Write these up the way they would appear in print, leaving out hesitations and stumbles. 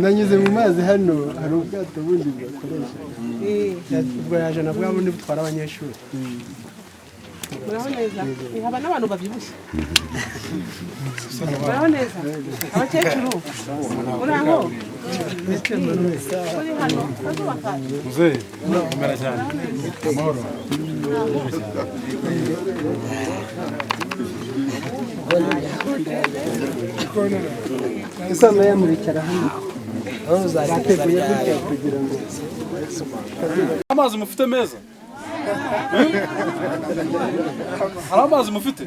nanyuze mu mazi hano hari ubwato bundi bakoresha bwaje na bwa bundi butwara abanyeshuri muraho neza haba n'abantu babyibushye muraho neza abakecuru muraho uri hano kazubaka muzehe kamera cyane amahoro isano yamuricara hano aho uzateguye gutya kugira ngo amazi mufite meza hari amazi mufite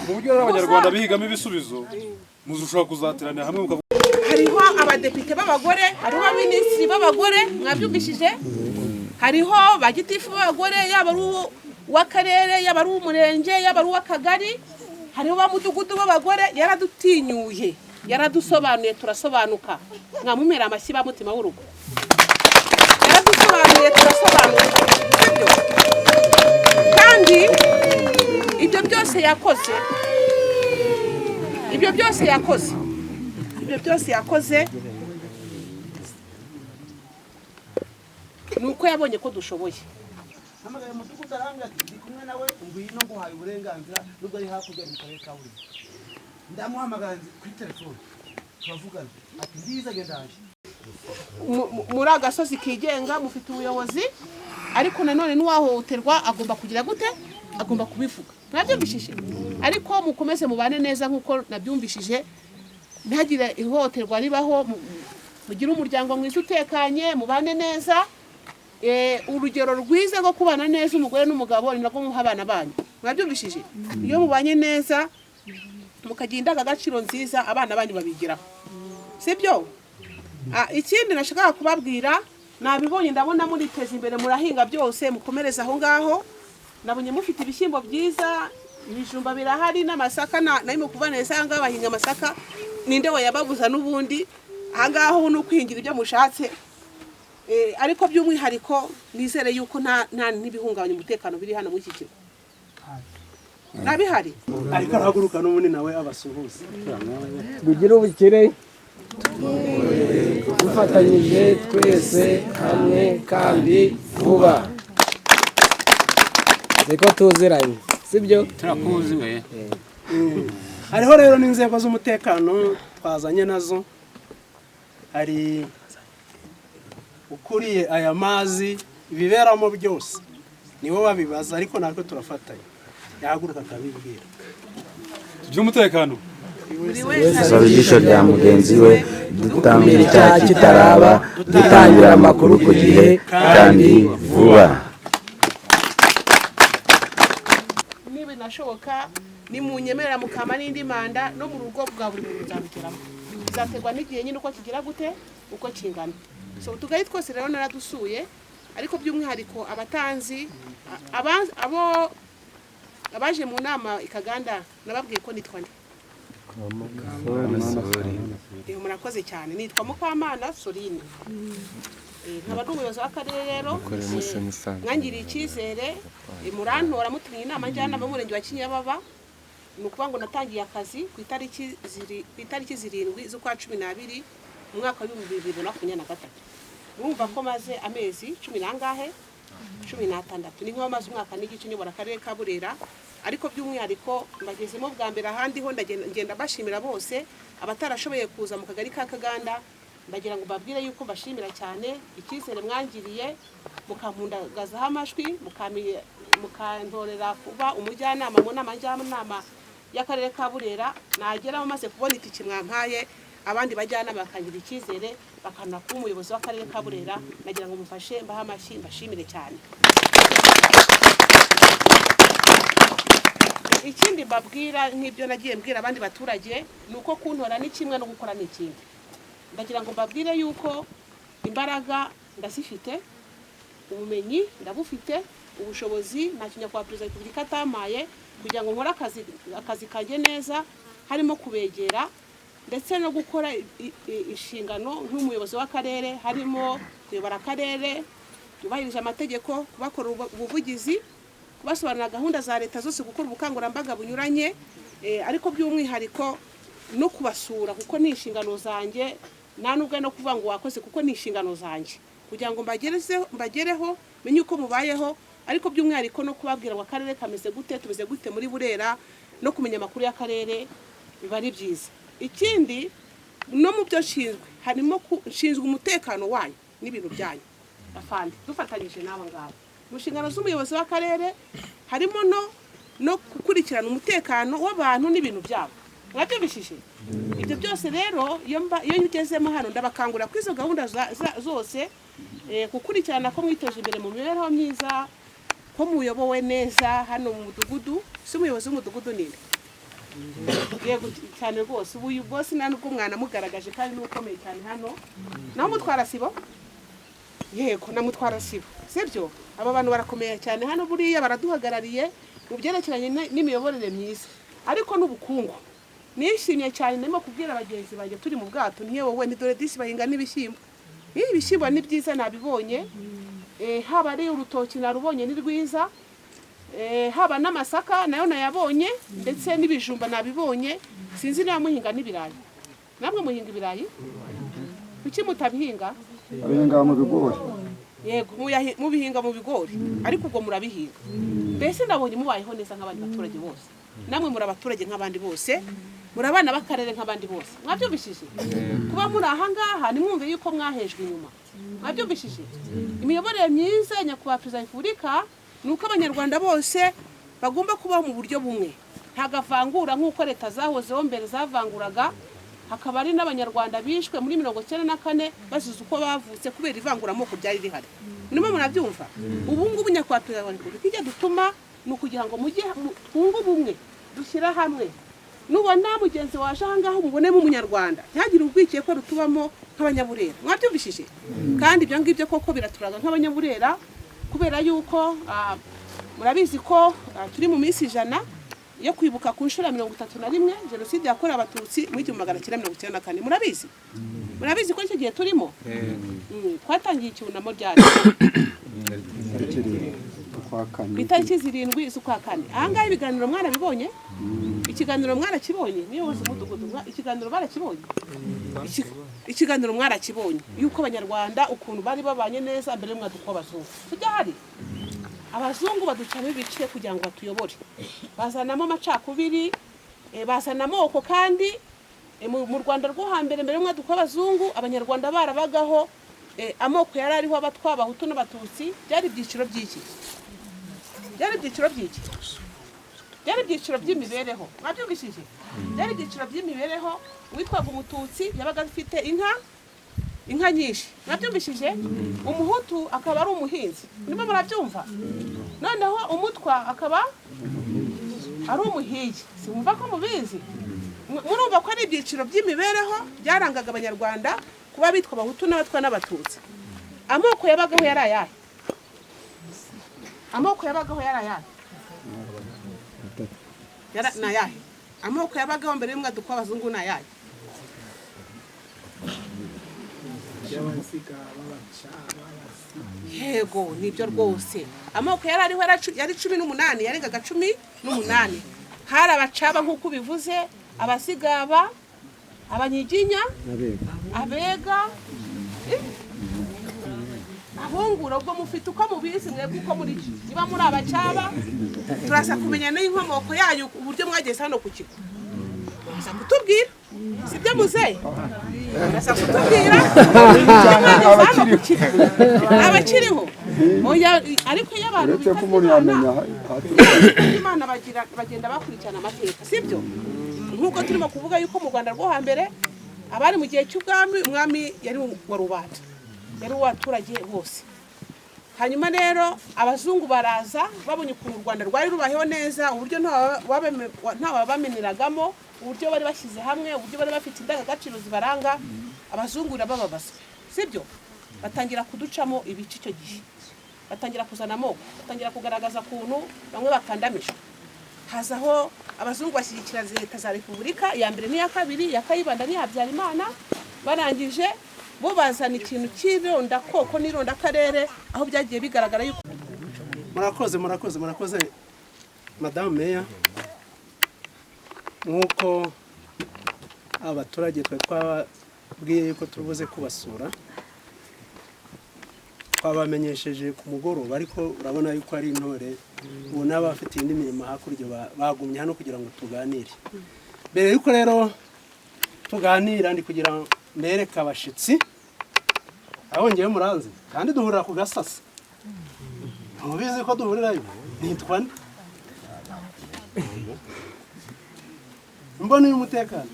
mu buryo abanyarwanda bihigamo ibisubizo muzushobora kuzateranira hamwe hariho abadepite b'abagore hariho abaminisitiri b'abagore mwabyumvishije hariho bagitifu b'abagore yaba ari uw'akarere yaba ari uw'umurenge yaba ari uw'akagari hariho ba mudugudu b'abagore yaradutinyuye yaradusobanuye turasobanuka mwamumera amashyi ba mutima w'urugo yaradusobanuye turasobanuka kandi ibyo byose yakoze nuko yabonye ko dushoboye hamagaye umudugudu arambwira ati ndi kumwe nawe ngwino nguhaye uburenganzira nubwo ari hakurya mu karere ka Burera ndamuhamagara kuri telefone turavugana ati ndiza gendaje muri agasozi kigenga mufite ubuyobozi ariko nanone n'uwahohoterwa agomba kugira gute agomba kubivuga nabyumvishije ariko mukomeze mubane neza nkuko nabyumvishije ntagire ihohoterwa ribaho mugire umuryango mwiza utekanye mubane neza urugero rwiza rwo kubana neza umugore n'umugabo ni nako muha abana banyu mwabyumvishije iyo mubanye neza mukagira indangagaciro nziza abana banyu babigiraho sibyo ikindi nashakaga kubabwira nabibonye ndabona muriteza imbere murahinga byose mukomereza aho ngaho nabonye mufite ibishyimbo byiza ibijumba birahari n'amasaka nayo kuva neza aha ngaha bahinga amasaka ninde wayababuza n'ubundi aha ngaho ni ukwihingira ibyo mushatse ariko by'umwihariko nizere yuko nta n'ibihungabanya umutekano biri hano muri iki kigo nabihari ariko arahaguruka n'ubundi nawe abasuhuza kugira ubukire dufatanyije twese hamwe kandi vuba reko tuziranye sibyo turakuziwe hariho rero n'inzego z'umutekano twazanye nazo hari ukuriye aya mazi ibiberamo byose nibo babibaza ariko natwe turafatanya yahaguruka akabibwira tugira umutekano saba ijisho rya mugenzi we dutambira icyaha kitaraba dutangira amakuru ku gihe kandi vuba niba binashoboka nimunyemerera mukama n'indi manda no mu rugo bwa buri muntu nzabigeramo bizaterwa n'igihe nyine uko kigira gute uko kingana so utugari twose rero naradusuye ariko by'umwihariko abatanzi abaje mu nama ikaganda nababwiye ko nitwa nde murakoze cyane nitwa Mukamana Soline nkaba n'umuyobozi w'akarere rero mwangiriye icyizere murantora mutumye inama njyanama y'umurenge wa Kinyababa ni ukuvuga ngo natangiye akazi ku itariki 7 z'ukwa 12 mu mwaka wa 2023 urumva ko maze amezi 10 nangahe 16 ni nko maze umwaka n'igice nyobora akarere ka Burera ariko by'umwihariko mbagezemo bwa mbere ahandi ho ngenda bashimira bose abatarashoboye kuza mu kagari ka Kaganda ndagira ngo babwire yuko bashimira cyane icyizere mwangiriye mukampundagazaho amashwi mukantorera kuba umujyanama mu nama njyanama y'akarere ka Burera nagera maze kubona itiki mwampaye abandi bajyana bakangira icyizere bakana kuba umuyobozi w'akarere ka Burera nagira ngo mufashe mbaha amashyi mbashimire cyane ikindi babwira nk'ibyo nagiye mbwira abandi baturage nuko kuntora ni kimwe no gukora ni ikindi ndagira ngo babwire yuko imbaraga ndazifite ubumenyi ndabufite ubushobozi nta kinyakubahwa perezida wa repubulika atamaye kugira ngo nkore akazi kanjye neza, harimo kubegera ndetse no gukora inshingano nk'umuyobozi w'akarere, harimo kuyobora akarere, yubahirije amategeko, kubakora ubuvugizi, kubasobanurira gahunda za leta zose, gukora ubukangurambaga bunyuranye, ariko by'umwihariko no kubasura kuko ni inshingano zanjye, nta nubwo no kuvuga ngo wakoze kuko ni inshingano zanjye, kugira ngo mbagereho menye uko mubayeho, ariko by'umwihariko no kubabwira ngo akarere kameze gute, tumeze gute muri Burera, no kumenya amakuru y'akarere biba ari byiza. Ikindi no mu byo nshinzwe harimo nshinzwe umutekano wanyu n'ibintu byanyu afande dufatanyije n'aba ngabo. Mu nshingano z'umuyobozi w'akarere harimo no gukurikirana umutekano w'abantu n'ibintu byabo. Mwabyumvishije? Ibyo byose rero iyo ngezemo hano ndabakangura kuri izo gahunda zose, gukurikirana ko mwiteje imbere mu mibereho myiza, ko muyobowe neza hano mu mudugudu. Si umuyobozi w'umudugudu ninde? Yego cyane rwose, uyu boss nta nubwo mwana mugaragaje kandi n'ukomeye cyane hano. Naho mutwara sibo? Yego namutwara sibo. Sibyo? Aba bantu barakomeye cyane hano, buriya baraduhagarariye mu byerekeranye n'imiyoborere myiza, ariko n'ubukungu. Nishimye cyane ndimo kubwira abagenzi banjye turi mu bwato, ntiye wowe ni dore disi bahinga n'ibishyimbo. Ibishyimbo ni byiza nabibonye, haba ari urutoki narubonye ni rwiza, haba n'amasaka nayo nayabonye, ndetse n'ibijumba nabibonye. Sinzi niba muhinga n'ibirayi. Namwe muhinga ibirayi? Kuki mutabihinga? Abihinga mu bigori. Yego mubihinga mu bigori, ariko ubwo murabihinga. Mbese ndabonye mubayeho neza nk'abandi baturage bose. Namwe muri abaturage nk'abandi bose, muri abana b'akarere nk'abandi bose. Mwabyumvishije? Kuba muri aha ngaha nimwumve yuko mwahejwe inyuma. Mwabyumvishije? Imiyoborere myiza ya nyakubahwa perezida wa repubulika nuko abanyarwanda bose bagomba kubaho mu buryo bumwe, ntagavangura nk'uko leta zahozeho mbere zavanguraga. Hakaba ari n'abanyarwanda bishwe muri 1994 bazize uko bavutse kubera ivanguramoko byari rihari. Nimo murabyumva? Ubu ngubu nyakubahwa perezida wa repubulika ijya dutuma ni ukugira ngo mujye twunge ubumwe, dushyira hamwe. Nubona mugenzi waje aha ngaho mubonemo umunyarwanda, ntihagire ubwikiye ko rutubamo nk'abanyaburera. Mwabyumvishije? Kandi ibyo ngibyo koko biraturaga nk'abanyaburera, kubera yuko murabizi ko turi mu minsi 100 yo kwibuka ku nshuro 31 jenoside yakorewe abatutsi mu 1994. Murabizi ko icyo gihe turimo twatangiye icyunamo ryari ku itariki 7 z'ukwa kane. Aha ngaha ibiganiro mwarabibonye? Ikiganiro mwarakibonye? Niyobozi umudugudu ikiganiro barakibonye? Ikiganiro mwarakibonye yuko abanyarwanda ukuntu bari babanye neza mbere y'umwaduko w'abazungu. Tujya hari abazungu baducamo ibice kugira ngo batuyobore, bazanamo amacakubiri, bazanamo oko. Kandi mu Rwanda rwo hambere mbere y'umwaduko w'abazungu abanyarwanda barabagaho, amoko yari ariho abatwa, abahutu n'abatutsi. Byari ibyiciro by'iki? Byari ibyiciro by'imibereho. Mwabyumvishije? Byari ibyiciro by'imibereho. Witwaga umututsi yabaga afite inka nyinshi. Mwabyumvishije? Umuhutu akaba ari umuhinzi. Nimo murabyumva? Noneho umutwa akaba ari umuhigi. Simumva ko mubizi? Murumva ko ari ibyiciro by'imibereho byarangaga abanyarwanda kuba bitwa abahutu n'abatwa n'abatutsi. Amoko yabagaho yari ayahe? Amoko yabagaho yari ayahe? Nayahe? Amoko yabagaho mbere y'umwaduko w'abazungu nayahe? Yego nibyo rwose. Amoko yari ariho yari 18, yarengaga 18. Hari abacaba nk'uko bivuze, abasigaba, abanyiginya, abega, abungura. Ubwo mufite uko mubizi mwebwe uko muri niba muri abacaba, turasa kumenya n'inkomoko yayo uburyo mwageze hano ku kigo. Turasa kutubwira sibyo muzehe? Turasa kutubwira abakiriho. Oya, ariko iyo abantu Imana bagenda bakurikirana amateka, sibyo? Nkuko turimo kuvuga yuko mu Rwanda rwo hambere abari mu gihe cy'ubwami, umwami yari wa rubanda, yari uwaturage bose. Hanyuma rero abazungu baraza babonye ukuntu u Rwanda rwari rubayeho neza, uburyo nta bameneragamo, uburyo bari bashyize hamwe, uburyo bari bafite indangagaciro zibaranga. Abazungu bababaza, sibyo? Batangira kuducamo ibice icyo gihe. batangira kuzana amoko, batangira kugaragaza ukuntu bamwe bakandamijwe. Hazaho abazungu bashyigikira leta za repubulika ya mbere n'iya kabiri, ya Kayibanda n'iya Habyarimana, barangije bo bazana ikintu cy'ironda koko n'ironda akarere, aho byagiye bigaragara yuko murakoze Madame Meya, nk'uko abaturage twabwiye yuko tubuze kubasura, twabamenyesheje ku mugoroba, ariko urabona yuko ari intore ubu n'abafite indi mirimo hakurya bagumye hano kugira ngo tuganire. Mbere yuko rero tuganira ndi kugira ngo mbereke abashitsi aho ngewe muranzi kandi duhurira ku Gasasa. Mubizi ko duhurirayo nitwa nde? Mbona y'umutekano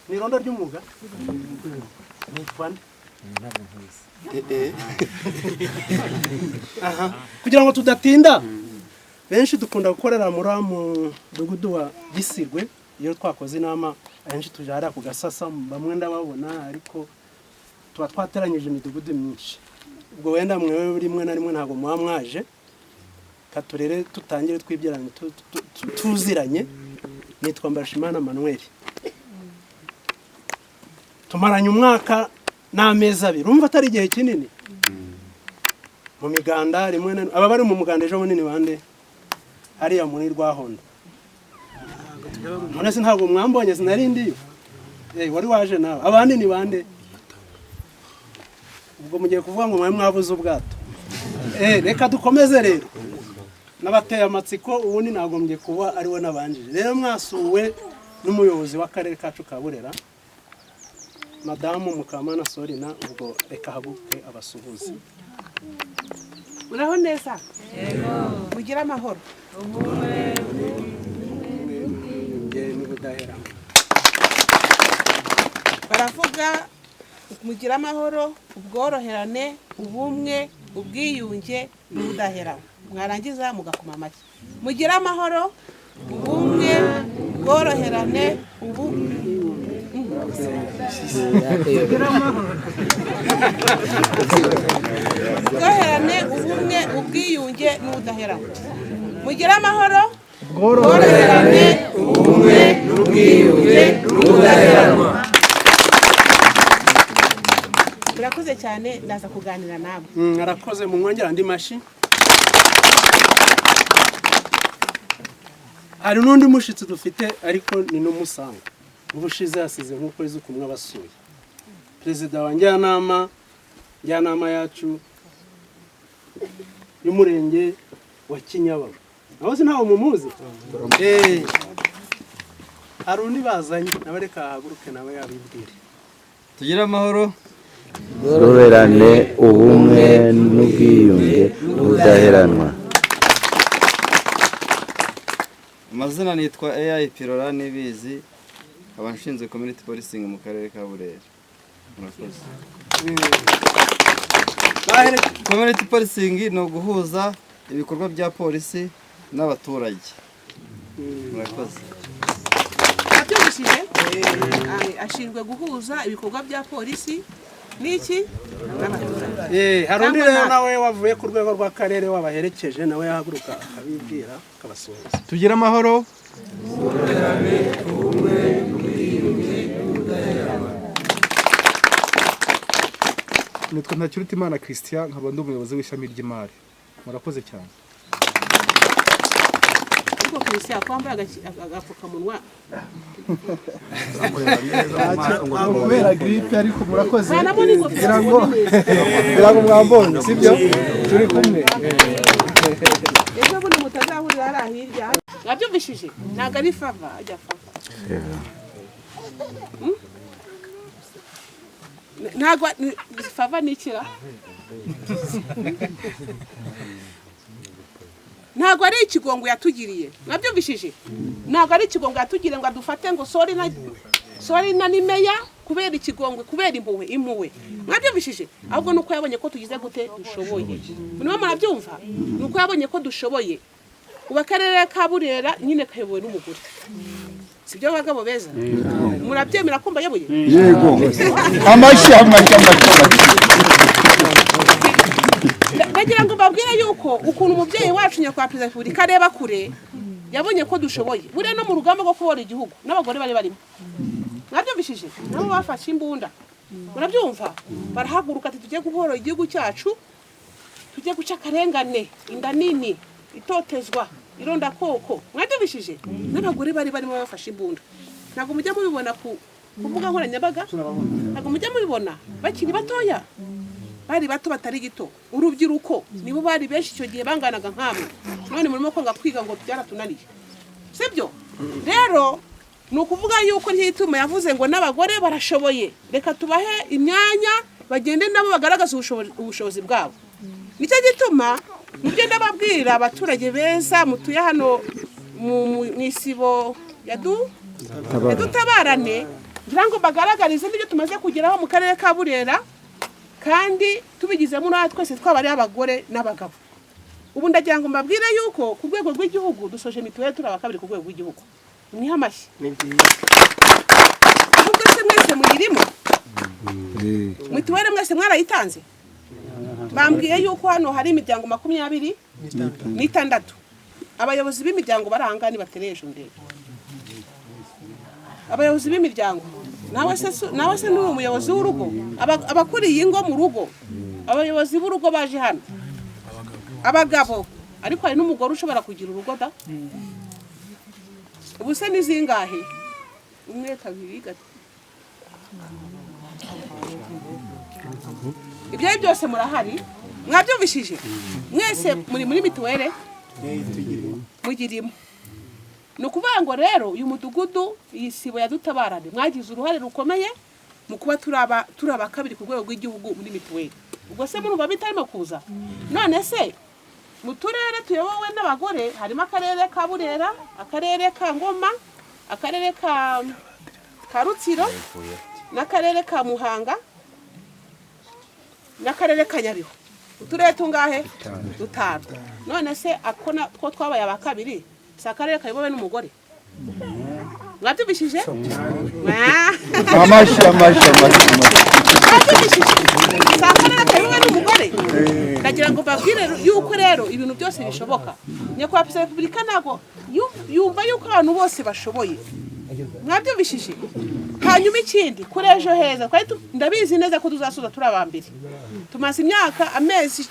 ni irondo ry'umwuga nitwa nde? Kugira ngo tudatinda, benshi dukunda gukorera muri mudugudu wa Gisirwe. Iyo twakoze inama ahenshi tujara ku Gasasa, bamwe ndababona, ariko tuba twateranyije imidugudu myinshi. Ubwo wenda mwewe rimwe na rimwe ntabwo muba mwaje, katurere tutangire twibyaranye tuziranye. Nitwa Mbashimana Manuel, tumaranye umwaka n'amezi abiri, urumva atari igihe kinini. Mu miganda rimwe na aba bari mu muganda ejo bunini bande hariya muri Rwahondo. None se ntabwo mwambonye, sinari ndiyo. Wari waje nawe, abandi ni bande? Ubwo mugiye kuvuga ngo mwe mwabuze ubwato. Reka dukomeze rero, n'abateye amatsiko ubundi nagombye kuba ari we nabanjije. Rero mwasuwe n'umuyobozi w'akarere kacu ka Burera, Madamu Mukamana Sorina. Ubwo reka haguke abasuhuze. Muraho neza? Yego. Mugira amahoro. Baravuga mugira amahoro, ubworoherane, ubumwe, ubwiyunge n'ubudaheranwa. Mwarangiza mugakoma amashyi. Mugira amahoro, ubumwe, ubworoherane, ubworoherane, ubumwe, ubwiyunge n'ubudaheranwa. Mugira amahoro, ubworoherane, ubumwe, n'ubwiyunge n'ubudaheranwa. Murakoze cyane, ndaza kuganira nawe. Arakoze, mu mwongera andi mashi. Hari n'undi mushitsi dufite, ariko ni n'umusanga. Ubushize hasize nk'ukwezi kumwe abasuye. Perezida wa njyanama yacu y'umurenge wa Kinyababa. Naho se ntawe mumuzi? Hari undi bazanye, nawe reka haguruke nawe yabibwire. Tugira amahoro, ubworoherane, ubumwe n'ubwiyunge n'ubudaheranwa. amazina nitwa AI Pirora Nibizi, nkaba nshinzwe community policing mu karere ka Burera. Murakoze. Community policing ni uguhuza ibikorwa bya polisi n'abaturage. Murakoze. Abyumvishije? Ashinzwe guhuza ibikorwa bya polisi n'iki? N'abaturage. Hari undi rero nawe wavuye ku rwego rw'akarere wabaherekeje, nawe yahaguruka akabibwira akabasuhuza. Tugira amahoro. Nitwa Ntakirutimana Christian, nkaba ndi umuyobozi w'ishami ry'imari. Murakoze cyane. Ubwo Christian kwambaye agapfukamunwa. Kubera gripe ariko murakoze. Kugira ngo mwambonye, sibyo? Turi kumwe. Ejo bundi mutazahurira hariya hirya. Wabyumvishije? Ntabwo ari fava, ajya fava. Ntabwo fava nikira. Ntabwo ari ikigongo yatugiriye. Mwabyumvishije? Ntabwo ari ikigongo yatugiriye ngo adufate ngo sori na ni meya kubera ikigongwe, kubera impuwe. Mwabyumvishije? Ahubwo nuko yabonye ko tugize gute dushoboye. Niba murabyumva? Nuko yabonye ko dushoboye. Uba akarere ka Burera nyine kayobowe n'umugore. Sibyo bagabo beza? Murabyemera ko mbayoboye? Yego. Amashyi. mbabwire yuko ukuntu umubyeyi wacu nyakubahwa perezida wa repubulika areba kure yabonye ko dushoboye buriya no mu rugamba rwo kubora igihugu n'abagore bari barimo mwabyumvishije nabo bafashe imbunda murabyumva barahaguruka ati tugiye kubora igihugu cyacu tugiye guca akarengane inda nini itotezwa ironda koko mwabyumvishije n'abagore bari barimo bafashe imbunda ntabwo mujya mubibona ku mbuga nkoranyambaga ntabwo mujya mubibona bakiri batoya bari bato batari gito urubyiruko nibo bari benshi icyo gihe banganaga nkamwe none murimo kwanga kwiga ngo byaratunaniye sibyo rero ni ukuvuga yuko ryituma yavuze ngo n'abagore barashoboye reka tubahe imyanya bagende nabo bagaragaza ubushobozi bwabo nicyo gituma mubyo ndababwira abaturage beza mutuye hano mu isibo yadutabarane ngira ngo bagaragarize n'ibyo tumaze kugeraho mu karere ka Burera kandi tubigizemo n'aho twese twaba ari abagore n'abagabo ubu ndagira ngo mbabwire yuko ku rwego rw'igihugu dusoje mituweli turi abakabiri ku rwego rw'igihugu ni amashyi ahubwo se mwese muyirimo mituweli mwese mwarayitanze bambwiye yuko hano hari imiryango 26 abayobozi b'imiryango barahangani batereje ndebe abayobozi b'imiryango nawe se n'uri umuyobozi w'urugo abakuriye ingo mu rugo abayobozi b'urugo baje hano abagabo ariko hari n'umugore ushobora kugira urugo da ubu se ni zingahe 1 2 3 ibyo byose murahari mwabyumvishije mwese muri mituweli mugirimo ni ukuvuga ngo rero uyu mudugudu iyi sibo yadutabarane mwagize uruhare rukomeye mu kuba turi abakabiri ku rwego rw'igihugu muri mituweli ubwo se murumva bitarimo kuza none se mu turere tuyobowe n'abagore harimo akarere ka Burera akarere ka Ngoma akarere ka Rutsiro n'akarere ka Muhanga n'akarere ka Nyabihu uturere tungahe 5 none se akona ko twabaye abakabiri sakarere kayobowe n'umugore mwabyumvishije sakarere kayobowe n'umugore ndagira ngo babwire yuko rero ibintu byose bishoboka nyakubahwa perezida wa repubulika ntabwo yumva yuko abantu bose bashoboye mwabyumvishije hanyuma ikindi kuri ejo heza ndabizi neza ko tuzasoza turi abambere tumaze imyaka amezi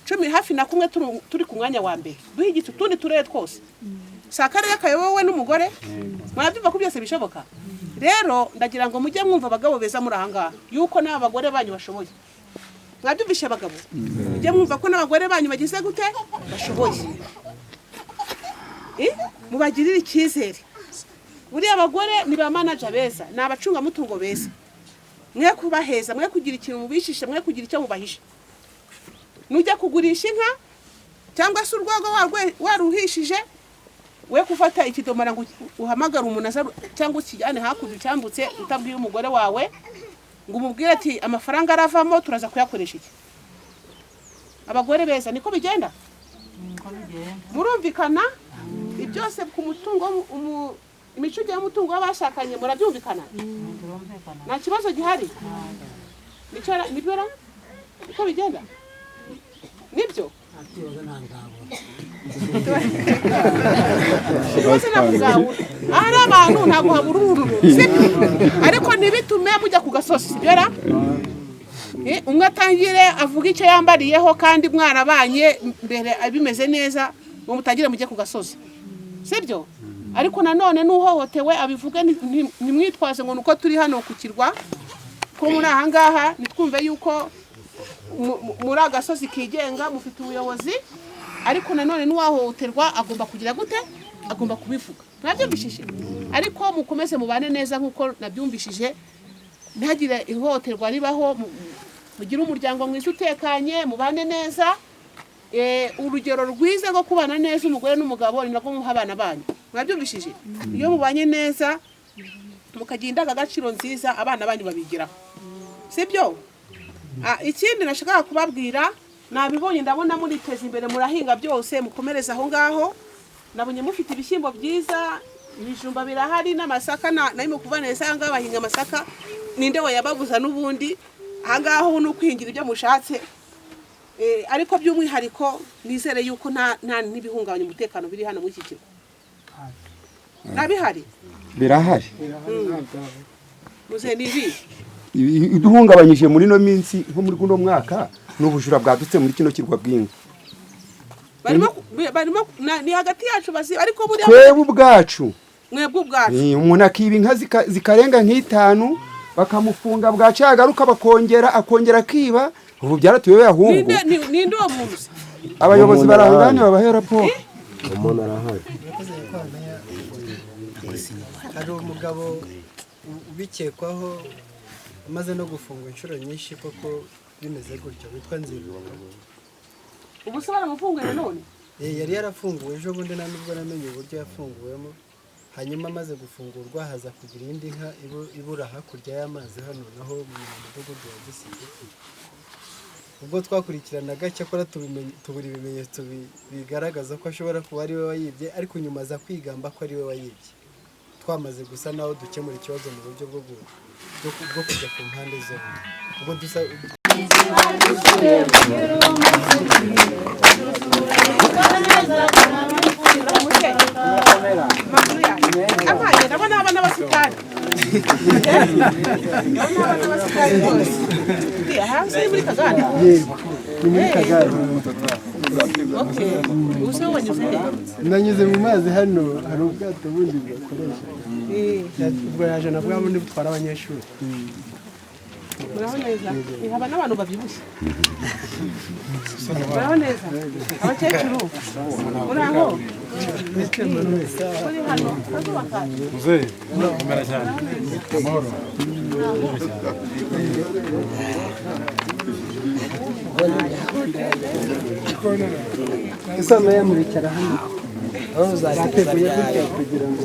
10 hafi na kumwe turi ku mwanya wa mbere duhigitse utundi turere twose sakarere kayobowe n'umugore mwabyumva ko byose bishoboka rero ndagira ngo mujye mwumva abagabo beza muri ahangaha yuko n'abagore banyu bashoboye mwabyumvishe abagabo mujye mwumva ko n'abagore banyu bagize gute bashoboye mubagirire icyizere buriya abagore ni ba manager beza ni abacunga mutungo beza mwe kubaheza mwe kugira ikintu mubishishe mwe kugira icyo mubahisha nujya kugurisha inka cyangwa se urwago waruhishije we kufata ikidomara ngo uhamagara umuntu cyangwa ukijyane hakurya cyambutse utabwiye umugore wawe ngo umubwire ati amafaranga aravamo turaza kuyakoresha iki abagore beza niko bigenda murumvikana ibyose ku mutungo imicungire y'umutungo w'abashakanye murabyumvikana nta kibazo gihari nibyo niko bigenda nibyo ari abantu ntabwo habura urururu ariko ntibitume mujya ku gasozi sibera umwe atangire avuga icyo yambariyeho kandi mwarabanye mbere bimeze neza ngo mutangire mujye ku gasozi sibyo ariko nanone n'uhohotewe abivuge ntimwitwaze ngo nuko turi hano ku kirwa ko muri ahangaha nitwumve yuko muri agasozi kigenga mufite ubuyobozi ariko nanone n'uwahohoterwa agomba kugira gute agomba kubivuga nabyumvishije ariko mukomeze mubane neza nkuko nabyumvishije ntagire ihohoterwa ribaho mugire umuryango mwiza utekanye mubane neza urugero rwiza rwo kubana neza umugore n'umugabo ni nako muha abana banyu mwabyumvishije iyo mubanye neza mukagira indangagaciro nziza abana banyu babigiraho sibyo ikindi nashaka kubabwira nabibonye ndabona muriteza imbere murahinga byose mukomereza aho ngaho nabonye mufite ibishyimbo byiza ibijumba birahari n'amasaka narimo kuva neza aha ngaha bahinga amasaka ninde wayababuza n'ubundi aha ngaho ni ukwihingira ibyo mushatse ariko by'umwihariko nizere yuko nta n'ibihungabanya umutekano biri hano muri iki kigo nabihari birahari muze nibi iduhungabanyije muri no minsi nko muri guno mwaka n'ubujura bwadutse muri kino kirwa bw'inka barimo ni hagati yacu basi ariko buri twebwe ubwacu mwebwe ubwacu umuntu akiba inka zikarenga nk'itanu bakamufunga bwacagaruka akongera akiba ubu byaratuyobeye ahubwo ninde uwo muntu abayobozi barangane babahe raporo umuntu arahari hari umugabo ubikekwaho amaze no gufungwa inshuro nyinshi koko bimeze gutyo witwa Nzira ubu se baramufunguye nanone yari yarafunguwe ejo bundi nta nubwo namenye uburyo yafunguwemo hanyuma amaze gufungurwa haza kugira indi nka ibura hakurya y'amazi hano naho mu mudugudu wa Gisike ubwo twakurikiranaga cyakora tubura ibimenyetso bigaragaza ko ashobora kuba ari we wayibye ariko nyuma aza kwigamba ko ari we wayibye twamaze gusa naho dukemura ikibazo mu buryo bwo kujya ku mpande zombi ubwo dusa nanyuze mu mazi hano hari ubwato bundi bwakoresha ubwo yaje na bwa bundi butwara abanyeshuri muraho neza haba n'abantu babyibushye muraho neza abakecuru muraho muri hano muzehe kumera cyane amahoro isano yamurikira hano aho zateguye gutya kugira ngo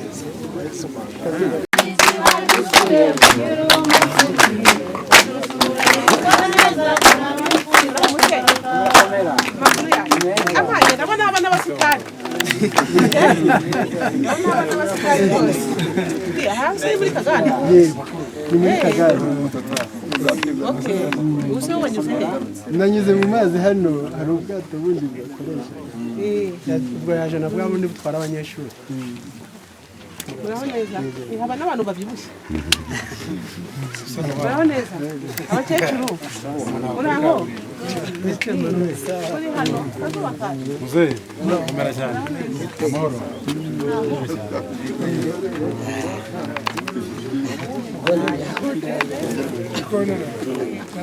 nanyuze mu mazi hano hari ubwato bundi bwakoresha ubwo yaje na bwa bundi butwara abanyeshuri muraho neza haba n'abantu babyibushye muraho neza abakecuru muraho muri hano muzehe kumera cyane amahoro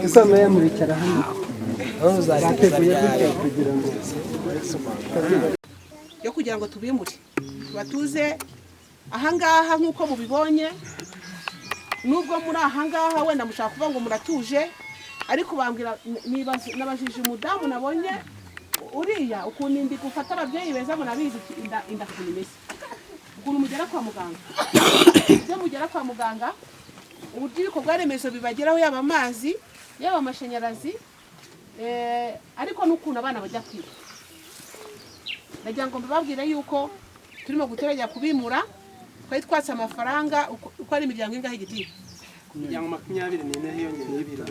isano yamurikira hano aho zateguye gutya kugira ngo yo kugira ngo tubimure batuze ahangaha nk'uko mubibonye nubwo muri ahangaha wenda mushaka kuvuga ngo muratuje ariko bambwira nabajije umudamu nabonye uriya ukuntu indi gufata ababyeyi beza munabizi inda ukuntu imeze ukuntu mugera kwa muganga ibyo mugera kwa muganga uburyo ibikorwa remezo bibageraho yaba amazi yaba amashanyarazi ariko n'ukuntu abana bajya kwiga nagira ngo mbibabwire yuko turimo guteganya kubimura twari twatse amafaranga uko ari imiryango ingahe igitiye imiryango 24 hiyongereye ibiro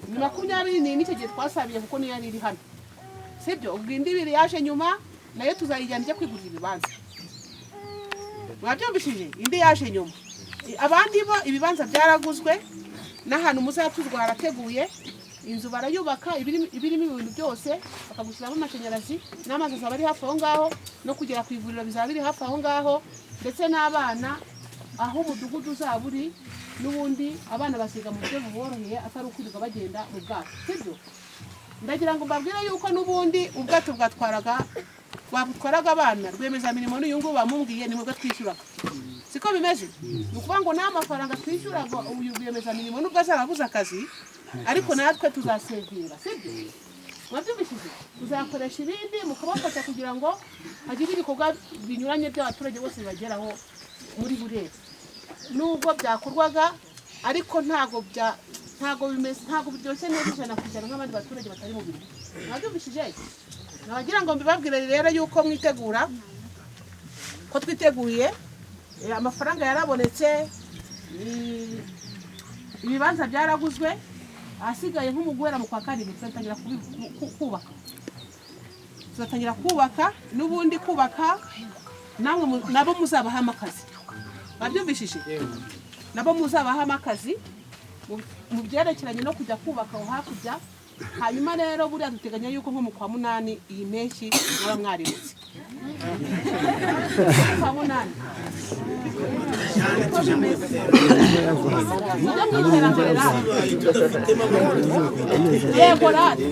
ni 24 icyo gihe twasabiye kuko niyo yari iri hano sibyo ubwo indi ibiri yaje nyuma nayo tuzayijyana ijya kwigurira ibibanza mwabyumvishije indi yaje nyuma abandi bo ibibanza byaraguzwe n'ahantu muzatuzwa harateguye inzu barayubaka ibirimo ibintu byose bakagushyiramo amashanyarazi n'amazi azaba ari hafi aho ngaho no kugera ku ivuriro bizaba biri hafi aho ngaho ndetse n'abana aho umudugudu uzaba uri n'ubundi abana basiga mu buryo buboroheye atari ukwirirwa bagenda mu bwato sibyo ndagira ngo mbabwire yuko n'ubundi ubwato bwatwaraga abana rwiyemezamirimo n'uyu nguyu bamubwiye ni mwebwe twishyuraga siko bimeze ni ukuvuga ngo nta mafaranga twishyuraga uyu rwiyemezamirimo nubwo azarabuze akazi ariko natwe tuzasevinga sibyo mwabyumvishije tuzakoresha ibindi mukabafasha kugira ngo hagire ibikorwa binyuranye by'abaturage bose bibageraho muri Burera nubwo byakorwaga ariko ntago biryoshye neza 100% nk'abandi baturage batari mu biryo mwabyumvishije nabagira ngo mbibabwire rero yuko mwitegura ko twiteguye amafaranga yarabonetse ibibanza byaraguzwe ahasigaye nko mu guhera mu kwa karindwi tuzatangira kubaka, tuzatangira kubaka n'ubundi kubaka namwe nabo muzabahamo akazi, babyumvishije nabo muzabahamo akazi mu byerekeranye no kujya kubaka aho hakurya. Hanyuma rero buriya duteganya yuko nko mu kwa munani iyi mpeshyi mwaba mwarimutse kwa munani yego rati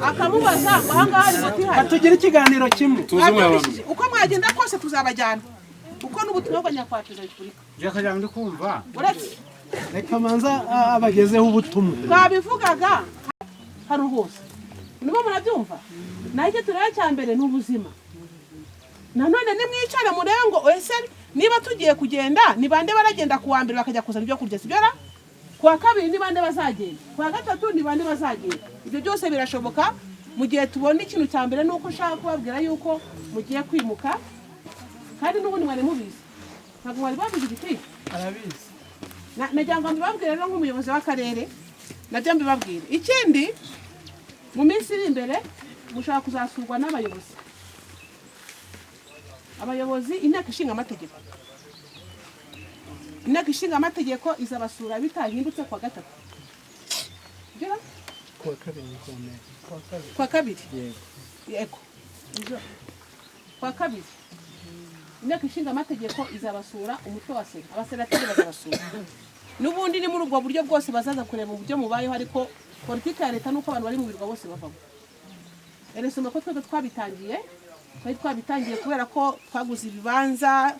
akamubaza ahangaha tugira ikiganiro kimwe uko mwagenda kose tuzabajyana uko n'ubutumwa bwa nyakubahwa perezida wa repubulika byakagira ngo kumva uretse reka manza abagezeho ubutumwa twabivugaga hano hose nibo murabyumva. naho icyo tureba cya mbere ni ubuzima. nanone nimwicare murebe ngo ese niba tugiye kugenda ni bande baragenda ku wa mbere bakajya kuzana ibyo kurya, sibyo ra? Ku wa kabiri ni bande bazagenda, ku wa gatatu ni bande bazagenda. Ibyo byose birashoboka mu gihe tubona ikintu cya mbere nuko ushaka kubabwira yuko mugiye kwimuka, kandi n'ubundi mwari mubizi, ntabwo mwari babizi igiti arabizi. Nagira ngo mbibabwire rero nk'umuyobozi w'akarere, nabyo mbibabwire. Ikindi mu minsi iri imbere mushaka kuzasurwa n'abayobozi, inteko ishinga amategeko. Inteko ishinga amategeko izabasura bitahindutse kwa gatatu, kwa kabiri yego kwa kabiri inteko ishinga amategeko izabasura, umutwe wa sena, abasenateri bazabasura. N'ubundi ni muri ubwo buryo bwose bazaza kureba uburyo mubayeho, ariko politiki ya leta nuko abantu bari mu birwa bose bavamo. Eresoma ko twebwe twabitangiye kubera ko twaguze ibibanza,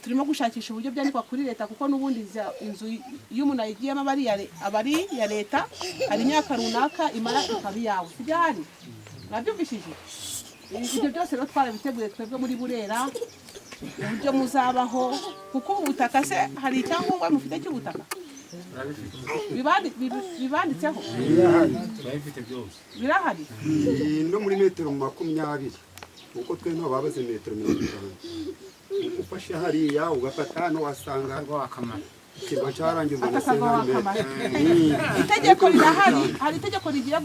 turimo gushakisha uburyo byandikwa kuri leta, kuko n'ubundi inzu y'umuntu ayigiyemo abari ya leta, hari imyaka runaka imara ikaba iyawe, sibyo hari mwabyumvishije. Ibyo byose rero twarabiteguye twebwe muri Burera, uburyo muzabaho, kuko ubu butaka se hari icyangombwa mufite cy'ubutaka bibanditseho birahari no muri metero 20, kuko twe nto babaze metero 50 ufashe hariya ugafata hano wasanga akamara kiba cyarangiza itegeko rirahari. Hari itegeko rigiye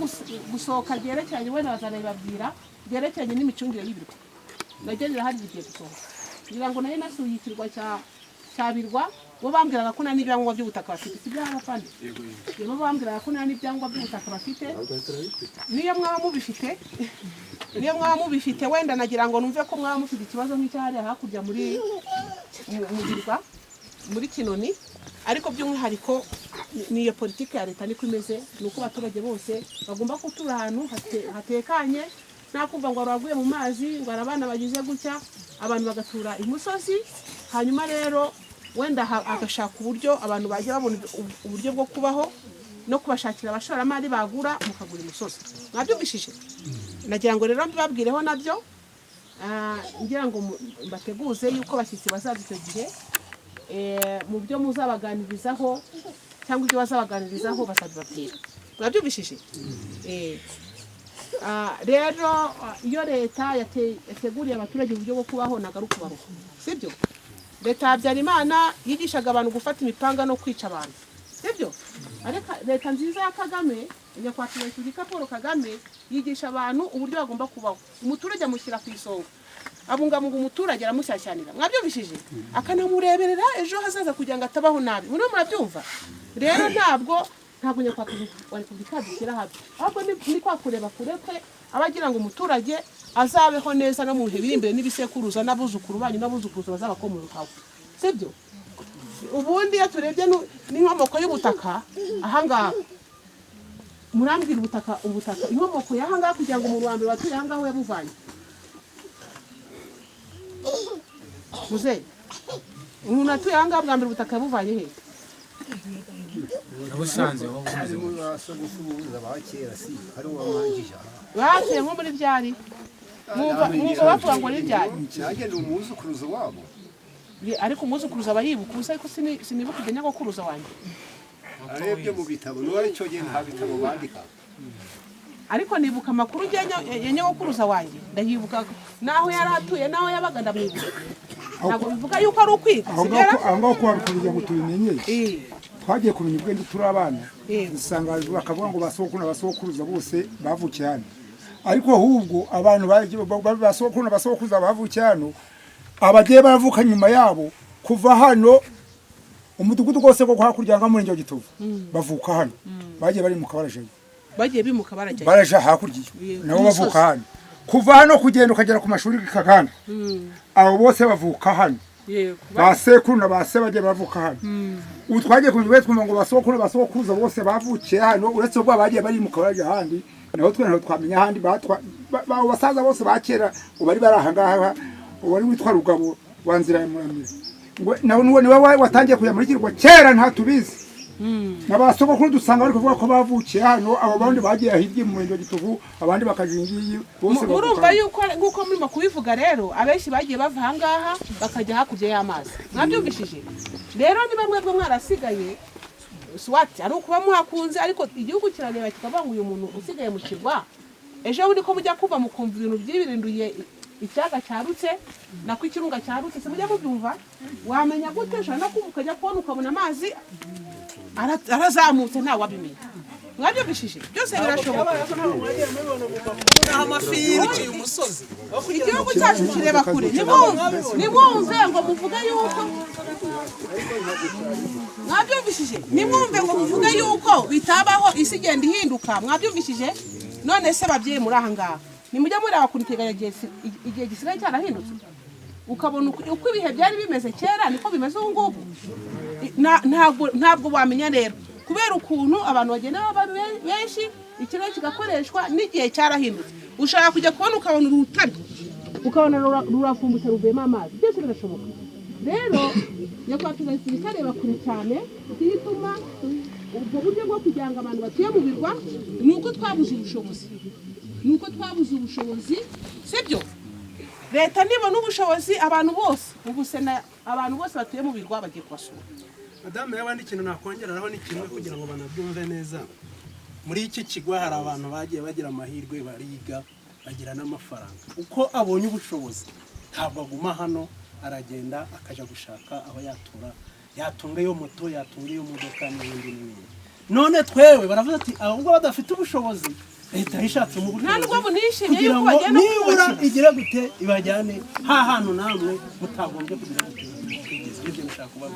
gusohoka ryerekeranye, wenda bazanabibabwira, ryerekeranye n'imicungire y'ibirwa, naryo rirahari rigiye gusohoka, kugira ngo nayo nasuye ikirwa cya Birwa, bo bambwiraga ko nta n'ibyangombwa by'ubutaka bafite, sibyo hano? Bo bambwiraga ko nta n'ibyangombwa by'ubutaka bafite. Niyo mwaba mubifite wenda nagira ngo numve ko mwaba mufite ikibazo nk'icyahariya hakurya muri Birwa, muri Kinoni, ariko by'umwihariko niyo politiki ya leta niko imeze, nuko abaturage bose bagomba gutura ahantu hatekanye, nta kumva ngo baraguye mu mazi, ngo abana bagize gutya, abantu bagatura imusozi. Hanyuma rero wenda agashaka uburyo abantu bajya babona uburyo bwo kubaho, no kubashakira abashoramari bagura mukagura imusozi. Mwabyumvishije? Nagira ngo rero mbabwireho nabyo, ngira ngo mbateguze yuko bashyitsi bazaza icyo gihe, mu byo muzabaganirizaho cyangwa ibyo bazabaganirizaho bazabibabwira. Mwabyumvishije? Rero iyo leta yateguriye abaturage uburyo bwo kubaho nagaruka baruha, sibyo? Leta ya Habyarimana yigishaga abantu gufata imipanga no kwica abantu, sibyo? Ariko leta nziza ya Kagame, nyakubahwa Repubulika Paul Kagame, yigisha abantu uburyo bagomba kubaho. Umuturage amushyira ku isonga, abungabunga umuturage, aramushyashyanira. Mwabyumvishije? Akanamureberera ejo hazaza kugira ngo atabaho nabi. Murabyumva? Rero ntabwo nyakubahwa Repubulika dushyira habi, ahubwo ni kwa kureba kurekwe abagira ngo umuturage azabeho neza no mu bihe biri imbere, n'ibisekuruza n'abuzukuru banyu n'abuzukuruza bazabakomokaho, sibyo? Ubundi iyo turebye n'inkomoko y'ubutaka ahangaha, murambwira ubutaka inkomoko y'ahangaha kugira ngo umuntu wa mbere watuye ahangaha yabuvanye. Muzehe, umuntu atuye ahangaha bwa mbere ubutaka yabuvanye he? Batuye nko muri byari, mwumva bavuga ngo ni byari, ariko umuzukuruza aba yibuka, ubusa ariko sinibuka ibyo nyagokuruza wanjye. arebye mu bitabo n'uwari cyo gihe nta bitabo bandika. ariko nibuka amakuru ya nyogokuruza wanjye ndahibuka naho yari atuye naho yabaga ndamwibuka ntabwo bivuga yuko ari ukwiga aho ngaho kuba kugira ngo tubimenye twagiye kumenya ubwenge turi abana usanga bakavuga ngo basokuru n'abasokuruza bose bavukiye hano ariko ahubwo abantu basokuru n'abasokuruza bavukiye hano abagiye baravuka nyuma yabo kuva hano umudugudu wose wo hakurya nga murenge wa Gitovu bavuka hano bagiye bari mu kabaraje bagiye bimuka baraja hakurya nabo bavuka hano kuva hano kugenda ukagera ku mashuri gikaganda abo bose bavuka hano basekuru na base bagiye bavuka hano utwagiye kumwe twumva ngo basokuru n'abasokuruza bose bavukiye hano uretse ubwo bagiye bari mu kabaraje handi naho twe naho twamenya handi basaza bose bakera ubari barahangaha ubari witwa Rugabo wanzira ya Muramira ngo niwe watangiye kujya muri kirwa kera ntatubizi n'abasogokuru dusanga bari kuvuga ko bavukiye hano abo bandi bagiye ahirye mu murenge wa Gitovu abandi bakajingiye bose murumva yuko nguko murimo kubivuga rero abenshi bagiye bava ahangaha bakajya hakurya y'amazi mwabyumvishije rero ni bamwe bwo mwarasigaye swati ari ukuba muhakunze ariko igihugu kirareba kikavuga ngo uyu muntu usigaye mu kirwa ejo bundi ko mujya kuva mu kumva ibintu byibirinduye icyaga cyarutse nako ikirunga cyarutse se mujya mubyumva wamenya gute ushobora no kuvuka ajya kubona ukabona amazi arazamutse ntawe wabimenya mwabyumvishije byose birashoboka igihugu cyacu kireba kure nimwumve ngo muvuge yuko mwabyumvishije nimwumve ngo muvuge yuko bitabaho isi igenda ihinduka mwabyumvishije none se babyeyi muri aha ngaha nimujya mureba kuriteganya igihe gisigaye cyarahindutse ukabona uko ibihe byari bimeze kera niko bimeze ubu ngubu ntabwo wamenya rero kubera ukuntu abantu bagenda baba benshi ikirere kigakoreshwa n'igihe cyarahindutse ushaka kujya kubona ukabona urutare ukabona rurafumbutse ruvuyemo amazi byose birashoboka rero nyakubahwa tukareba kure cyane bituma ubwo buryo bwo kugira ngo abantu batuye mu birwa ni uko twabuze ubushobozi sibyo leta nibona ubushobozi abantu bose abantu bose batuye mu birwa bagiye kubasura madame y'abandi ikintu nakongeraho ni kimwe kugira ngo banabyumve neza muri iki kigo hari abantu bagiye bagira amahirwe bariga bagira n'amafaranga uko abonye ubushobozi ntabwo aguma hano aragenda akajya gushaka aho yatunga iyo moto yatunga iyo modoka n'ibindi none twewe baravuze ati ahubwo badafite ubushobozi leta yishatse mu buryo kugira ngo nibura igire gute ibajyane ha hantu namwe mutagombye kugira gute ibyo bishaka kuba